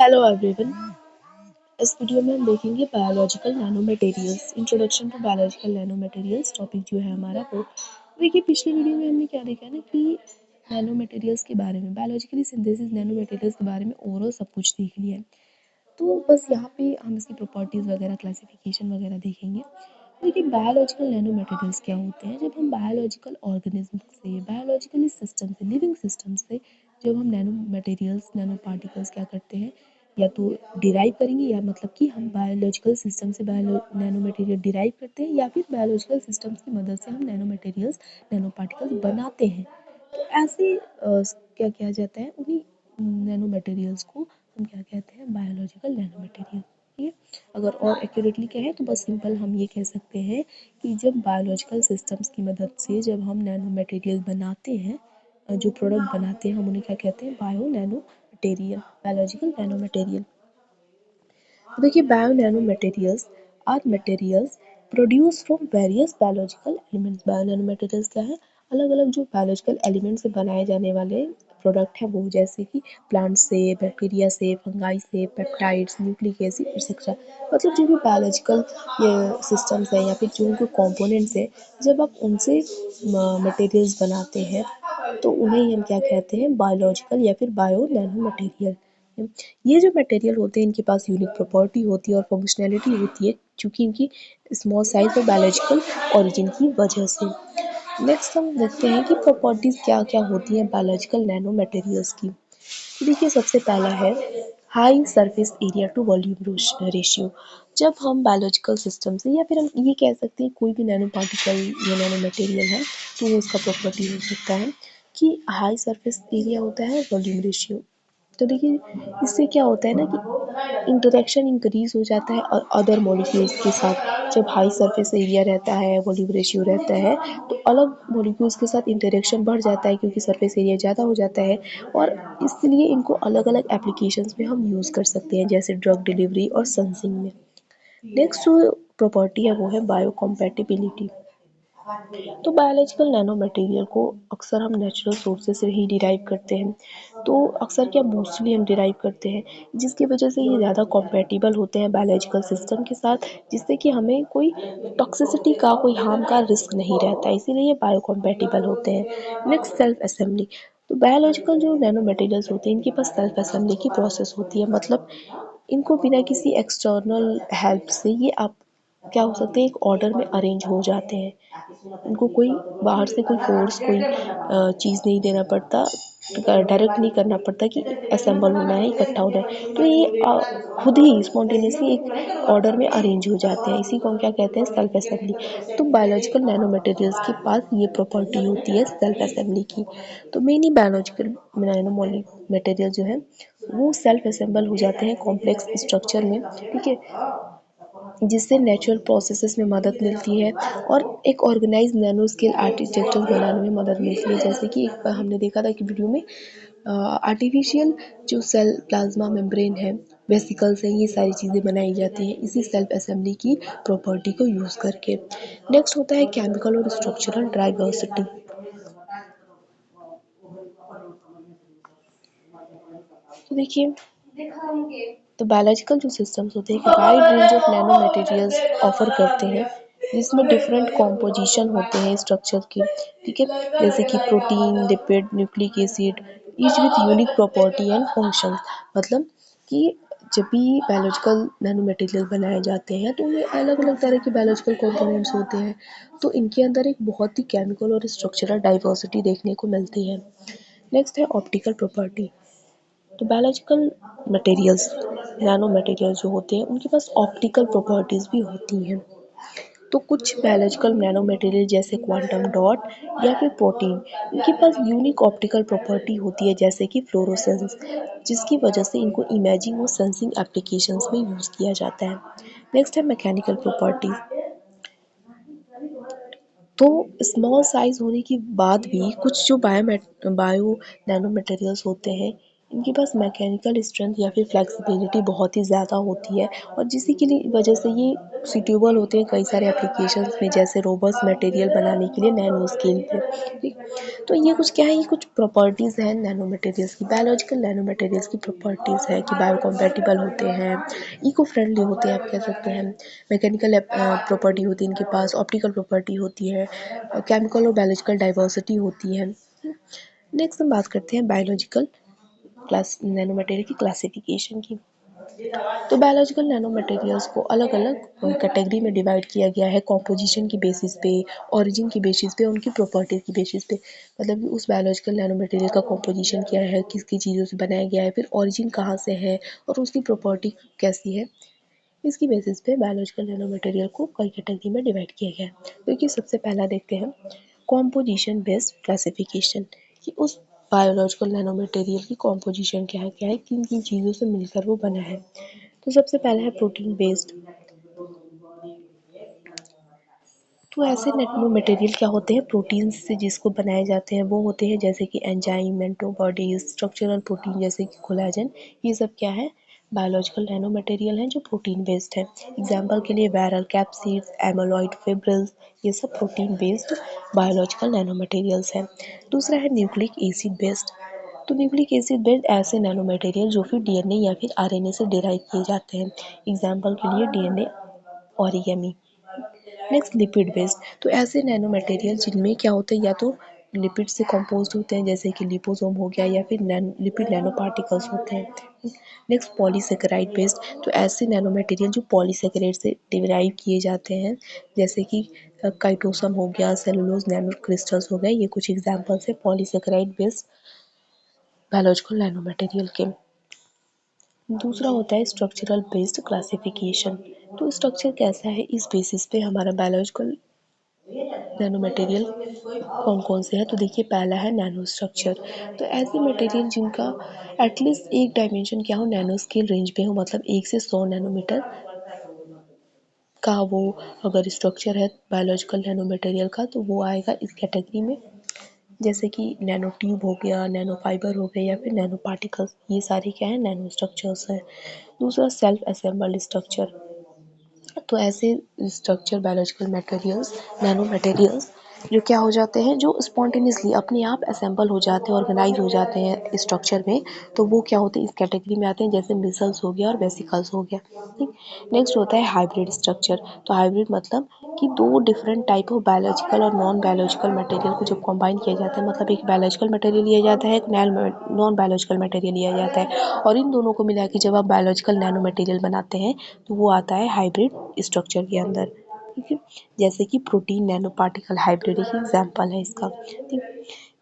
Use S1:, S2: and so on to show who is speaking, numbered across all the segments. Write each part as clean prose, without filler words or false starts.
S1: Hello everyone. इस video में हम देखेंगे biological nano materials. Introduction to biological nano materials topic जो है हमारा वो। देखिए पिछले वीडियो में हमने क्या देखा ना कि नैनो मटेरियल्स के बारे में, बायोलॉजिकली सिंथेसिस नैनो मटेरियल्स के बारे में ओवरऑल सब कुछ देख लिया है। तो बस यहाँ पे हम इसकी प्रॉपर्टीज़ वगैरह, क्लासिफिकेशन वगैरह देखेंगे। देखिए बायोलॉजिकल नैनो मटेरियल्स क्या होते हैं। जब हम बायोलॉजिकल ऑर्गेनिज्म से, बायोलॉजिकली सिस्टम से, लिविंग सिस्टम से जब हम नैनो मटेरियल्स, नैनो पार्टिकल्स क्या करते हैं, या तो डिराइव करेंगे, या मतलब कि हम बायोलॉजिकल सिस्टम से नैनो मटेरियल डिराइव करते हैं, या फिर बायोलॉजिकल सिस्टम्स की मदद से हम नैनो मटेरियल्स, नैनो पार्टिकल्स बनाते हैं। तो ऐसे क्या किया जाता है, उन्हीं नैनो मटेरियल्स को हम क्या कहते हैं, बायोलॉजिकल नैनो मटेरियल। ठीक है, अगर और एक्यूरेटली कहें तो बस सिंपल हम ये कह सकते हैं कि जब बायोलॉजिकल सिस्टम्स की मदद से जब हम नैनो मटेरियल बनाते हैं, जो प्रोडक्ट बनाते हैं, हम उन्हें क्या कहते हैं, bio nano material, biological nano material. तो देखिए bio nano materials are materials produce from various biological elements. Bio nano materials क्या है, अलग अलग जो बायोलॉजिकल एलिमेंट से बनाए जाने वाले प्रोडक्ट हैं वो, जैसे कि प्लांट से, बैक्टीरिया से, फंगाई से, पेप्टाइड्स, न्यूक्लिक एसिड एक्सेट्रा। मतलब जो भी बायोलॉजिकल ये सिस्टम्स है या फिर जो उनके कॉम्पोनेंट्स है, जब आप उनसे मटेरियल्स बनाते हैं तो उन्हें हम क्या कहते हैं, बायोलॉजिकल या फिर बायो नैनो मटेरियल। ये जो मटेरियल होते हैं इनके पास यूनिक प्रॉपर्टी होती है और फंक्शनैलिटी होती है, चूँकि इनकी स्मॉल साइज और बायोलॉजिकल ओरिजिन की वजह से। नेक्स्ट हम देखते हैं कि प्रॉपर्टीज़ क्या-क्या होती हैं बायोलॉजिकल नैनो मटेरियल्स की। तो देखिए सबसे पहला है high surface area to volume ratio. जब हम बायोलॉजिकल सिस्टम से, या फिर हम ये कह सकते हैं कोई भी नैनो पार्टिकल या नैनो मटेरियल है, तो वो उसका प्रॉपर्टी हो सकता है कि हाई सरफेस एरिया होता है, वॉल्यूम रेशियो। तो देखिए इससे क्या होता है ना कि इंटरेक्शन इंक्रीज हो जाता है और अदर मॉलिक्यूल्स के साथ। जब हाई सरफेस एरिया रहता है, वॉल्यूम रेशियो रहता है, तो अलग मॉलिक्यूल्स के साथ इंटरेक्शन बढ़ जाता है क्योंकि सरफेस एरिया ज़्यादा हो जाता है, और इसलिए इनको अलग अलग एप्लीकेशंस में हम यूज़ कर सकते हैं, जैसे ड्रग डिलीवरी और सेंसिंग में। नेक्स्ट जो प्रॉपर्टी है वो है बायोकम्पैटिबिलिटी। तो बायोलॉजिकल नैनो मटेरियल को अक्सर हम नेचुरल सोर्सेज से ही डिराइव करते हैं। तो अक्सर क्या, मोस्टली हम डिराइव करते हैं, जिसकी वजह से ये ज़्यादा कॉम्पैटिबल होते हैं बायोलॉजिकल सिस्टम के साथ, जिससे कि हमें कोई टॉक्सिसिटी का, कोई हार्म का रिस्क नहीं रहता है, इसीलिए ये बायोकम्पैटिबल होते हैं। Next self assembly. तो बायोलॉजिकल जो नैनो मटेरियल्स होते हैं इनके पास सेल्फ असेंबली की प्रोसेस होती है, मतलब इनको बिना किसी एक्सटर्नल हेल्प से ये आप क्या हो सकते हैं, एक ऑर्डर में अरेंज हो जाते हैं। उनको कोई बाहर से कोई फ़ोर्स, कोई चीज़ नहीं देना पड़ता, डायरेक्ट नहीं करना पड़ता कि असेंबल होना है, इकट्ठा होना है। तो ये खुद ही स्पॉन्टेनियसली एक ऑर्डर में अरेंज हो जाते हैं। इसी को हम क्या कहते हैं, सेल्फ असेंबली। तो बायोलॉजिकल नैनो मटेरियल्स के पास ये प्रॉपर्टी होती है सेल्फ असेंबली की। तो मेनली बायोलॉजिकल नैनो मटेरियल जो है वो सेल्फ असेंबल हो जाते हैं कॉम्प्लेक्स स्ट्रक्चर में, ठीक है, जिससे नेचुरल प्रोसेसेस में मदद मिलती है और एक ऑर्गेनाइज नैनो स्केल आर्किटेक्चर बनाने में मदद मिलती है। जैसे कि एक बार हमने देखा था कि वीडियो में आर्टिफिशियल जो सेल प्लाज्मा मेम्ब्रेन है, वेसिकल्स हैं, ये सारी चीज़ें बनाई जाती हैं इसी सेल्फ असेंबली की प्रॉपर्टी को यूज़ करके। नेक्स्ट होता है केमिकल और स्ट्रक्चरल डाइवर्सिटी। तो देखिए, तो बायोलॉजिकल जो सिस्टम्स होते हैं एक wide range of nano materials offer करते हैं, जिसमें डिफरेंट कॉम्पोजिशन होते हैं स्ट्रक्चर के, ठीक है, जैसे कि protein, lipid, nucleic acid, each with unique property and function. मतलब कि जब भी बायोलॉजिकल नैनो मटेरियल बनाए जाते हैं तो उनमें अलग अलग तरह के बायोलॉजिकल कंपोनेंट्स होते हैं, तो इनके अंदर एक बहुत ही केमिकल और स्ट्रक्चरल डाइवर्सिटी देखने को मिलती है। नेक्स्ट है ऑप्टिकल प्रॉपर्टी। तो बायोलॉजिकल मटेरियल्स, नैनो मटेरियल्स जो होते हैं उनके पास ऑप्टिकल प्रॉपर्टीज़ भी होती हैं। तो कुछ बायोलॉजिकल नैनो मटेरियल जैसे क्वांटम डॉट या फिर प्रोटीन, इनके पास यूनिक ऑप्टिकल प्रॉपर्टी होती है, जैसे कि फ्लोरोसेंस, जिसकी वजह से इनको इमेजिंग और सेंसिंग एप्लीकेशंस में यूज़ किया जाता है। नेक्स्ट है मैकेनिकल प्रॉपर्टीज। तो स्मॉल साइज होने के बाद भी कुछ जो बायो नैनो मटेरियल्स होते हैं इनके पास मैकेनिकल स्ट्रेंथ या फिर फ्लेक्सिबिलिटी बहुत ही ज़्यादा होती है और जिसी के लिए वजह से ये सूटेबल होते हैं कई सारे एप्लीकेशंस में, जैसे रोबस्ट मटेरियल बनाने के लिए नैनो स्केल पे, ठीक। तो ये कुछ क्या है, ये कुछ प्रॉपर्टीज़ हैं नैनो मटेरियल्स की, बायोलॉजिकल नैनो मटेरियल्स की प्रॉपर्टीज़ है कि बायोकम्पैटिबल होते हैं, इको फ्रेंडली होते हैं, आप कह सकते हैं। मैकेनिकल प्रॉपर्टी होती है इनके पास, ऑप्टिकल प्रॉपर्टी होती है, केमिकल और बायोलॉजिकल डाइवर्सिटी होती है। नेक्स्ट हम बात करते हैं बायोलॉजिकल क्लास नैनो मटेरियल की क्लासिफिकेशन की। तो बायोलॉजिकल नैनो मटेरियल्स को अलग अलग कैटेगरी में डिवाइड किया गया है, कॉम्पोजिशन की बेसिस पे, ओरिजिन की बेसिस पे, उनकी प्रॉपर्टीज की बेसिस पे। मतलब कि उस बायोलॉजिकल नैनो मटेरियल का कॉम्पोजिशन क्या है, किस किस चीज़ों से बनाया गया है, फिर ओरिजिन कहाँ से है और उसकी प्रॉपर्टी कैसी है, इसकी बेसिस पे बायोलॉजिकल नैनो मटेरियल को कई कैटेगरी में डिवाइड किया गया है। तो कि सबसे पहला देखते हैं कॉम्पोजिशन बेस्ड क्लासिफिकेशन, कि उस बायोलॉजिकल नैनो मटेरियल की कॉम्पोजिशन क्या है, किन किन चीज़ों से मिलकर वो बना है। तो सबसे पहला है प्रोटीन बेस्ड। तो ऐसे नैनो मटेरियल क्या होते हैं, प्रोटीन से जिसको बनाए जाते हैं वो होते हैं, जैसे कि एंजाइम, एंटीबॉडीज, स्ट्रक्चरल प्रोटीन जैसे कि कोलेजन। ये सब क्या है, बायोलॉजिकल नैनो मटेरियल हैं जो प्रोटीन बेस्ड है। एग्जाम्पल के लिए वायरल कैप्सिड्स, एमोलॉइड फिब्रिल्स, ये सब protein based biological nano materials हैं। दूसरा है न्यूक्लिक एसिड बेस्ड। तो न्यूक्लिक एसिड बेस्ड ऐसे नैनो मटेरियल जो फिर डीएनए या फिर आरएनए से डिराइव किए जाते हैं। एग्जाम्पल के लिए DNA, origami. Next lipid based, तो ऐसे नैनो मटेरियल जिनमें क्या होता है, या तो लिपिड से कंपोज्ड होते हैं जैसे कि लिपोसोम हो गया, या फिर लिपिड नैनो पार्टिकल्स होते हैं। नेक्स्ट पॉलीसेकेराइड बेस्ड, तो ऐसे नैनो मटेरियल जो पॉलीसेकेराइड से डिराइव किए जाते हैं, जैसे कि काइटोसम हो गया, सेलुलोज नैनो क्रिस्टल्स हो गए, ये कुछ एग्जाम्पल्स है polysaccharide based biological nano material के। दूसरा होता है स्ट्रक्चरल बेस्ड क्लासिफिकेशन। तो स्ट्रक्चर कैसा है, इस बेसिस पे हमारा बायोलॉजिकल नैनो मटेरियल कौन कौन से हैं। तो देखिए पहला है नैनो स्ट्रक्चर। तो ऐसे मटेरियल जिनका एटलीस्ट एक डायमेंशन क्या हो, नैनो स्केल रेंज पे हो, मतलब 1 से 100 नैनोमीटर का वो अगर स्ट्रक्चर है बायोलॉजिकल नैनो मटेरियल का, तो वो आएगा इस कैटेगरी में। जैसे कि नैनो ट्यूब हो गया, नैनो फाइबर हो गया, या फिर नैनो पार्टिकल्स, ये सारे क्या है, नैनो स्ट्रक्चर्स हैं। दूसरा सेल्फ असेंबल्ड स्ट्रक्चर। तो ऐसे structure biological materials, nano materials जो क्या हो जाते हैं, जो स्पॉन्टेनियसली अपने आप असेंबल हो जाते हैं, ऑर्गेनाइज हो जाते हैं स्ट्रक्चर में, तो वो क्या होते हैं, इस कैटेगरी में आते हैं, जैसे मिसल्स हो गया और वेसिकल्स हो गया, ठीक। नेक्स्ट होता है हाइब्रिड स्ट्रक्चर। तो हाइब्रिड मतलब कि दो डिफरेंट टाइप ऑफ बायोलॉजिकल और नॉन बायोलॉजिकल मटेरियल को जब कंबाइन किया जाता है, मतलब एक बायोलॉजिकल मटेरियल लिया जाता है, एक नॉन बायोलॉजिकल मटेरियल लिया जाता है, और इन दोनों को मिला के जब आप बायोलॉजिकल नैनो मटेरियल बनाते हैं, तो वो आता है हाइब्रिड स्ट्रक्चर के अंदर, ठीक है। जैसे कि प्रोटीन नैनो पार्टिकल हाइब्रिड एक एग्जाम्पल है इसका, ठीक।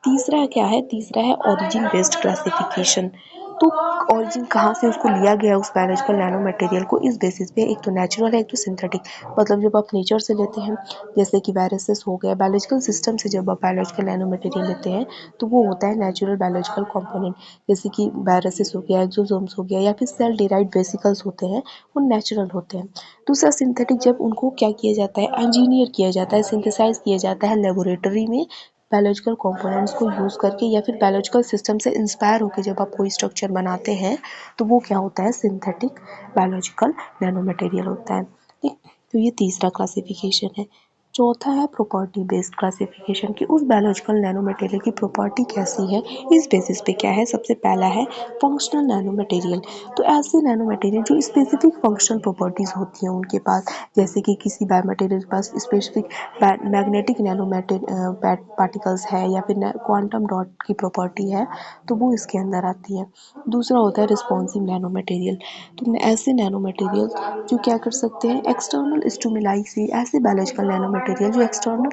S1: तीसरा क्या है, तीसरा है ओरिजिन बेस्ड क्लासिफिकेशन। तो ओरिजिन कहाँ से उसको लिया गया उस बायोलॉजिकल नैनो मटेरियल को, इस बेसिस पे एक तो नेचुरल है, एक तो सिंथेटिक। मतलब जब आप नेचर से लेते हैं, जैसे कि वायरसेस हो गया, बायोलॉजिकल सिस्टम से जब आप बायोलॉजिकल नैनो मटेरियल लेते हैं, तो वो होता है नेचुरल बायोलॉजिकल कंपोनेंट। जैसे कि वायरसेस हो गया, एक्सोसोम्स हो गया, या फिर सेल डिराइव्ड वेसिकल्स होते हैं, वो नेचुरल होते हैं। दूसरा सिंथेटिक, जब उनको क्या किया जाता है, इंजीनियर किया जाता है, सिंथेसाइज किया जाता है लेबोरेटरी में बायोलॉजिकल कंपोनेंट्स को यूज़ करके, या फिर बायोलॉजिकल सिस्टम से इंस्पायर होकर जब आप कोई स्ट्रक्चर बनाते हैं, तो वो क्या होता है, सिंथेटिक बायोलॉजिकल नैनो मटेरियल होता है, ठीक। तो ये तीसरा क्लासिफिकेशन है। चौथा है प्रॉपर्टी बेस्ड क्लासिफिकेशन, कि उस बायोलॉजिकल नैनो मटेरियल की प्रॉपर्टी कैसी है, इस बेसिस पे क्या है। सबसे पहला है फंक्शनल नैनो मटेरियल। तो ऐसे नैनो मटेरियल जो स्पेसिफिक फंक्शनल प्रॉपर्टीज होती हैं उनके पास, जैसे कि किसी बायो मटेरियल के पास स्पेसिफिक मैग्नेटिक नैनो पार्टिकल्स है, या फिर क्वांटम डॉट की प्रॉपर्टी है, तो वो इसके अंदर आती है। दूसरा होता है रिस्पॉन्सिव नैनो मटेरियल। तो ऐसे नैनो मटेरियल जो क्या कर सकते हैं, एक्सटर्नल स्टिमुलाई से, ऐसे बायोलॉजिकल नैनो मटेरियल जो एक्सटर्नल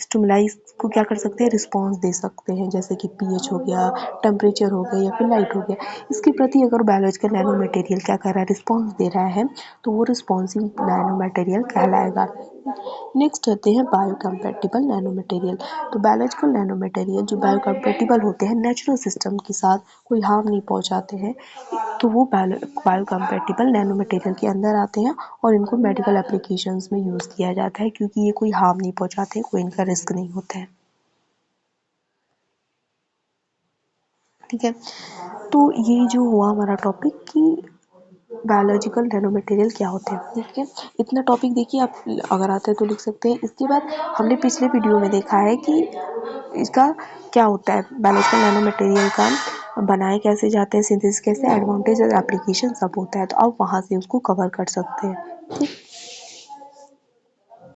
S1: स्टिमुलाई को क्या कर सकते हैं, रिस्पॉन्स दे सकते हैं, जैसे कि पीएच हो गया, टेम्परेचर हो गया, या फिर लाइट हो गया। इसके प्रति अगर बायोलॉजिकल नैनो मटेरियल क्या कर रहा है, रिस्पॉन्स दे रहा है, तो वो रिस्पॉन्सिव नैनो मटेरियल कहलाएगा। नेक्स्ट होते हैं बायोकम्पैटिबल नैनो मटेरियल। तो बायोलॉजिकल नैनो मटेरियल जो बायोकम्पैटिबल होते हैं, नेचुरल सिस्टम के साथ कोई हार्म नहीं पहुंचाते हैं, तो वो बायोकम्पैटिबल नैनो मटेरियल के अंदर आते हैं, और इनको मेडिकल एप्लीकेशंस में यूज़ किया जाता है, क्योंकि ये कोई हार्म नहीं पहुंचाते, कोई इनका रिस्क नहीं होता है। ठीक है। तो ये जो हुआ हमारा टॉपिक कि बायोलॉजिकल नैनो मटेरियल क्या होते हैं, ठीक है। इतना टॉपिक देखिए, आप अगर आता है तो लिख सकते हैं। इसके बाद हमने पिछले वीडियो में देखा है कि इसका क्या होता है, बायोलॉजिकल नैनो मटेरियल का बनाए कैसे जाते हैं, सिंथेसिस कैसे, एडवांटेज और एप्लीकेशन सब होता है, तो आप वहाँ से उसको कवर कर सकते हैं, ठीक।